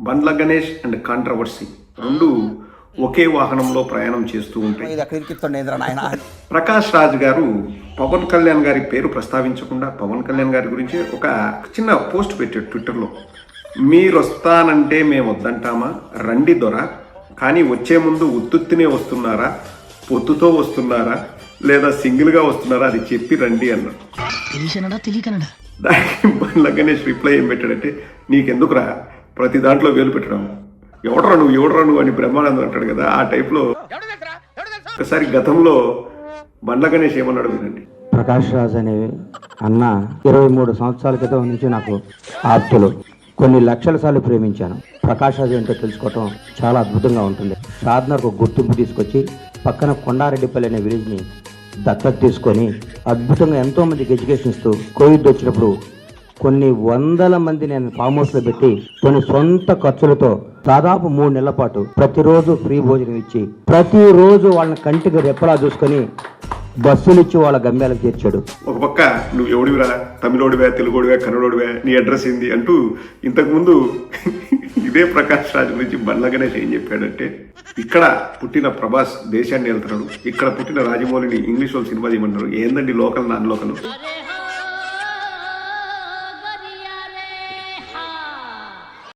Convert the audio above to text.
Bandla Ganesh and controversy రెండు ఒకే వాహనంలో ప్రయాణం చేస్తూ ఉంటాయి. ప్రకాష్ రాజ్ గారు పవన్ కళ్యాణ్ గారి పేరు ప్రస్తావించకుండా పవన్ కళ్యాణ్ గారి గురించి ఒక చిన్న పోస్ట్ పెట్టాడు ట్విట్టర్లో. మీరు వస్తానంటే మేము వద్దంటామా, రండి దొర, కానీ వచ్చే ముందు ఉత్తుత్తినే వస్తున్నారా, పొత్తుతో వస్తున్నారా, లేదా సింగిల్గా వస్తున్నారా, అది చెప్పి రండి అన్నాడు. దానికి బండ్ల గణేష్ రిప్లై ఏం పెట్టాడంటే, నీకెందుకురా ప్రతి దాంట్లో వేలు పెట్టడం, ఎవడరా నువ్వు అని బ్రహ్మానందం అంటాడు కదా, ఆ టైప్లో ఒకసారి గతంలో బండ్ల గణేష్ ఏమన్నాడు వినండి. ప్రకాష్ రాజ్ అనే అన్న 23 సంవత్సరాల క్రితం నుంచి నాకు ఆప్తులు, కొన్ని లక్షల సార్లు ప్రేమించాను. ప్రకాష్ రాజ్ ఏంటో తెలుసుకోవటం చాలా అద్భుతంగా ఉంటుంది. షాద్నర్కు గుర్తింపు తీసుకొచ్చి పక్కన కొండారెడ్డిపల్లి అనే విలేజ్ని దత్తత తీసుకొని అద్భుతంగా ఎంతో మందికి ఎడ్యుకేషన్ ఇస్తూ కోవిడ్ వచ్చినప్పుడు కొన్ని వందల మంది నేను ఫామ్ హౌస్లో పెట్టి కొన్ని సొంత ఖర్చులతో దాదాపు 3 నెలల పాటు ప్రతిరోజు ఫ్రీ భోజనం ఇచ్చి ప్రతిరోజు వాళ్ళని కంటికి రెప్పలా చూసుకొని బస్సులు ఇచ్చి వాళ్ళ గమ్యాలకు చేర్చాడు. ఒక పక్క నువ్వు ఎవడివిరా, తమిళోడివే, తెలుగోడివే, కన్నడోడివే, నీ అడ్రస్ ఏంది అంటూ ఇంతకుముందు ఇదే ప్రకాష్ రాజ్ గురించి బండ్ల గణేష్ ఏం చెప్పాడంటే, ఇక్కడ పుట్టిన ప్రభాస్ దేశాన్ని వెళ్తున్నాడు, ఇక్కడ పుట్టిన రాజమౌళిని ఇంగ్లీష్ వాళ్ళు సినిమా చేయమన్నారు, ఏందండి లోకల్ నాన్ లోకల్,